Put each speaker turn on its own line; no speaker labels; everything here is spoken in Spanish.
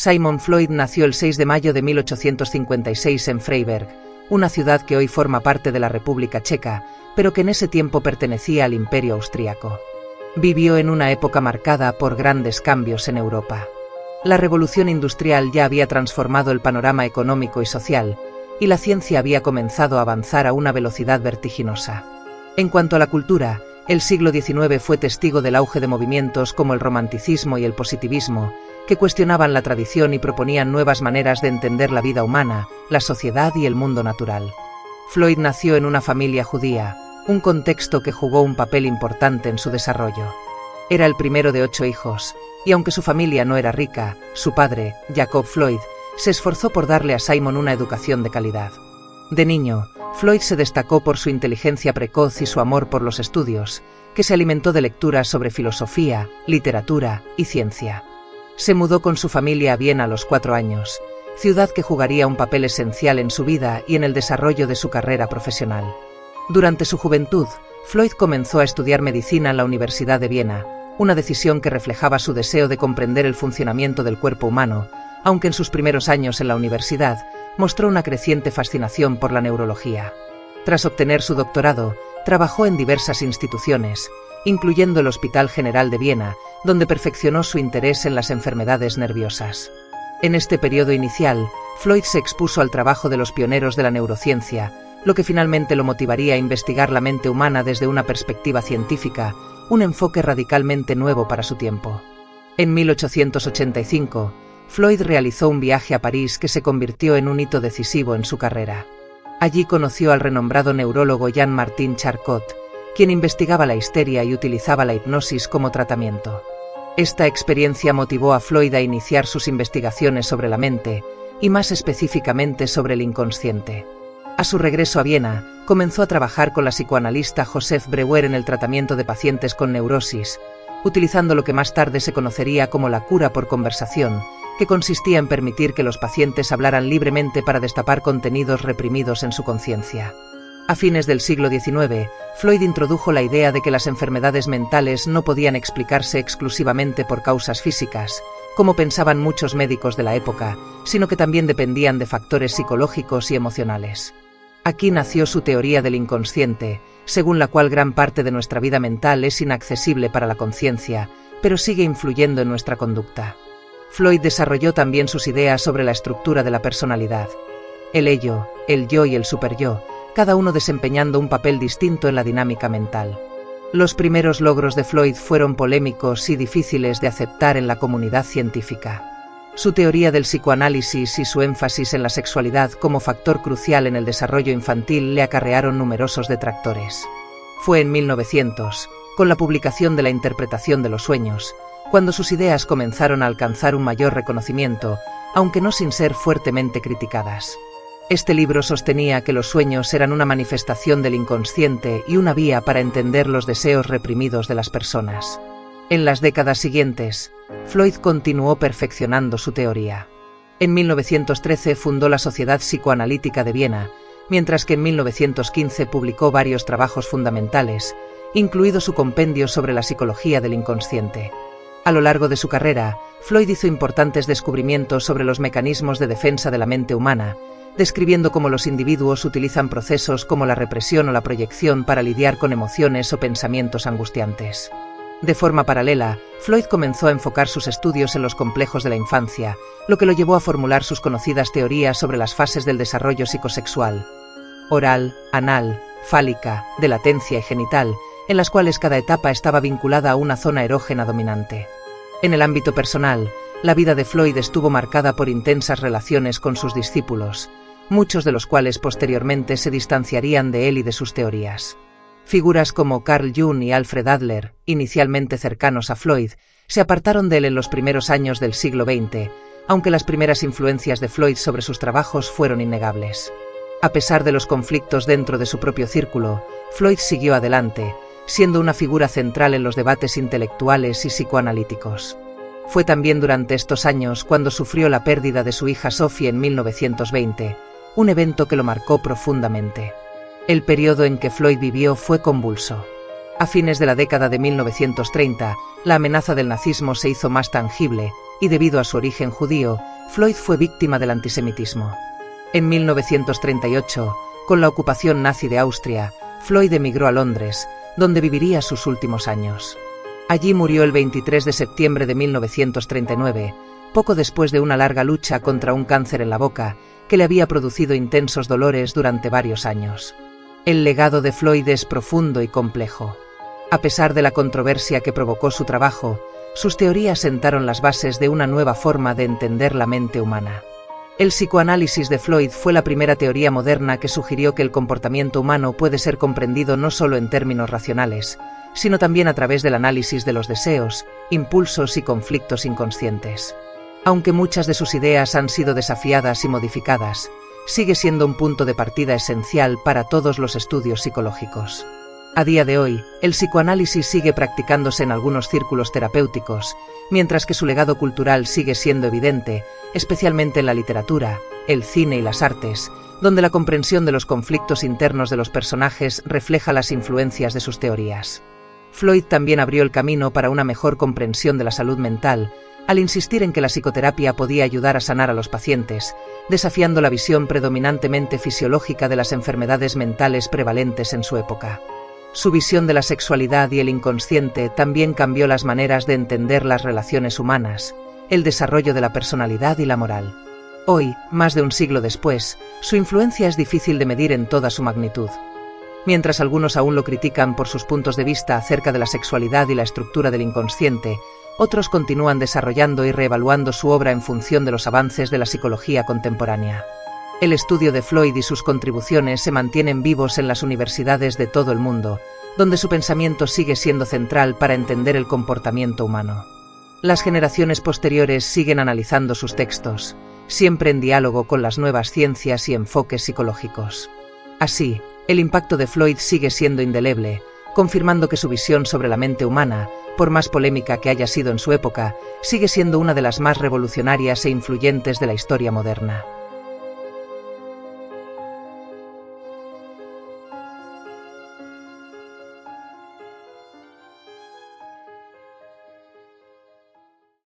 Sigmund Freud nació el 6 de mayo de 1856 en Freiberg, una ciudad que hoy forma parte de la República Checa, pero que en ese tiempo pertenecía al Imperio Austríaco. Vivió en una época marcada por grandes cambios en Europa. La revolución industrial ya había transformado el panorama económico y social, y la ciencia había comenzado a avanzar a una velocidad vertiginosa. En cuanto a la cultura, el siglo XIX fue testigo del auge de movimientos como el romanticismo y el positivismo, que cuestionaban la tradición y proponían nuevas maneras de entender la vida humana, la sociedad y el mundo natural. Freud nació en una familia judía, un contexto que jugó un papel importante en su desarrollo. Era el primero de 8 hijos, y aunque su familia no era rica, su padre, Jacob Freud, se esforzó por darle a Simon una educación de calidad. De niño, Freud se destacó por su inteligencia precoz y su amor por los estudios, que se alimentó de lecturas sobre filosofía, literatura y ciencia. Se mudó con su familia a Viena a los 4 años, ciudad que jugaría un papel esencial en su vida y en el desarrollo de su carrera profesional. Durante su juventud, Freud comenzó a estudiar medicina en la Universidad de Viena, una decisión que reflejaba su deseo de comprender el funcionamiento del cuerpo humano, aunque en sus primeros años en la universidad mostró una creciente fascinación por la neurología. Tras obtener su doctorado, trabajó en diversas instituciones, incluyendo el Hospital General de Viena, donde perfeccionó su interés en las enfermedades nerviosas. En este periodo inicial, Freud se expuso al trabajo de los pioneros de la neurociencia, lo que finalmente lo motivaría a investigar la mente humana desde una perspectiva científica, un enfoque radicalmente nuevo para su tiempo. En 1885, Freud realizó un viaje a París que se convirtió en un hito decisivo en su carrera. Allí conoció al renombrado neurólogo Jean-Martin Charcot, quien investigaba la histeria y utilizaba la hipnosis como tratamiento. Esta experiencia motivó a Freud a iniciar sus investigaciones sobre la mente, y más específicamente sobre el inconsciente. A su regreso a Viena, comenzó a trabajar con la psicoanalista Joseph Breuer en el tratamiento de pacientes con neurosis, utilizando lo que más tarde se conocería como la cura por conversación, que consistía en permitir que los pacientes hablaran libremente para destapar contenidos reprimidos en su conciencia. A fines del siglo XIX, Freud introdujo la idea de que las enfermedades mentales no podían explicarse exclusivamente por causas físicas, como pensaban muchos médicos de la época, sino que también dependían de factores psicológicos y emocionales. Aquí nació su teoría del inconsciente, según la cual gran parte de nuestra vida mental es inaccesible para la conciencia, pero sigue influyendo en nuestra conducta. Freud desarrolló también sus ideas sobre la estructura de la personalidad. El ello, el yo y el superyo, cada uno desempeñando un papel distinto en la dinámica mental. Los primeros logros de Freud fueron polémicos y difíciles de aceptar en la comunidad científica. Su teoría del psicoanálisis y su énfasis en la sexualidad como factor crucial en el desarrollo infantil le acarrearon numerosos detractores. Fue en 1900, con la publicación de La interpretación de los sueños, cuando sus ideas comenzaron a alcanzar un mayor reconocimiento, aunque no sin ser fuertemente criticadas. Este libro sostenía que los sueños eran una manifestación del inconsciente y una vía para entender los deseos reprimidos de las personas. En las décadas siguientes, Freud continuó perfeccionando su teoría. En 1913 fundó la Sociedad Psicoanalítica de Viena, mientras que en 1915 publicó varios trabajos fundamentales, incluido su compendio sobre la psicología del inconsciente. A lo largo de su carrera, Freud hizo importantes descubrimientos sobre los mecanismos de defensa de la mente humana, describiendo cómo los individuos utilizan procesos como la represión o la proyección para lidiar con emociones o pensamientos angustiantes. De forma paralela, Freud comenzó a enfocar sus estudios en los complejos de la infancia, lo que lo llevó a formular sus conocidas teorías sobre las fases del desarrollo psicosexual: oral, anal, fálica, de latencia y genital, en las cuales cada etapa estaba vinculada a una zona erógena dominante. En el ámbito personal, la vida de Freud estuvo marcada por intensas relaciones con sus discípulos, muchos de los cuales posteriormente se distanciarían de él y de sus teorías. Figuras como Carl Jung y Alfred Adler, inicialmente cercanos a Freud, se apartaron de él en los primeros años del siglo XX, aunque las primeras influencias de Freud sobre sus trabajos fueron innegables. A pesar de los conflictos dentro de su propio círculo, Freud siguió adelante, siendo una figura central en los debates intelectuales y psicoanalíticos. Fue también durante estos años cuando sufrió la pérdida de su hija Sophie en 1920, un evento que lo marcó profundamente. El periodo en que Freud vivió fue convulso. A fines de la década de 1930, la amenaza del nazismo se hizo más tangible, y debido a su origen judío, Floyd fue víctima del antisemitismo. En 1938, con la ocupación nazi de Austria, Floyd emigró a Londres, donde viviría sus últimos años. Allí murió el 23 de septiembre de 1939, poco después de una larga lucha contra un cáncer en la boca que le había producido intensos dolores durante varios años. El legado de Floyd es profundo y complejo. A pesar de la controversia que provocó su trabajo, sus teorías sentaron las bases de una nueva forma de entender la mente humana. El psicoanálisis de Floyd fue la primera teoría moderna que sugirió que el comportamiento humano puede ser comprendido no solo en términos racionales, sino también a través del análisis de los deseos, impulsos y conflictos inconscientes. Aunque muchas de sus ideas han sido desafiadas y modificadas, sigue siendo un punto de partida esencial para todos los estudios psicológicos. A día de hoy, el psicoanálisis sigue practicándose en algunos círculos terapéuticos, mientras que su legado cultural sigue siendo evidente, especialmente en la literatura, el cine y las artes, donde la comprensión de los conflictos internos de los personajes refleja las influencias de sus teorías. Floyd también abrió el camino para una mejor comprensión de la salud mental, al insistir en que la psicoterapia podía ayudar a sanar a los pacientes, desafiando la visión predominantemente fisiológica de las enfermedades mentales prevalentes en su época. Su visión de la sexualidad y el inconsciente también cambió las maneras de entender las relaciones humanas, el desarrollo de la personalidad y la moral. Hoy, más de un siglo después, su influencia es difícil de medir en toda su magnitud. Mientras algunos aún lo critican por sus puntos de vista acerca de la sexualidad y la estructura del inconsciente, otros continúan desarrollando y reevaluando su obra en función de los avances de la psicología contemporánea. El estudio de Floyd y sus contribuciones se mantienen vivos en las universidades de todo el mundo, donde su pensamiento sigue siendo central para entender el comportamiento humano. Las generaciones posteriores siguen analizando sus textos, siempre en diálogo con las nuevas ciencias y enfoques psicológicos. Así, el impacto de Floyd sigue siendo indeleble, confirmando que su visión sobre la mente humana, por más polémica que haya sido en su época, sigue siendo una de las más revolucionarias e influyentes de la historia moderna.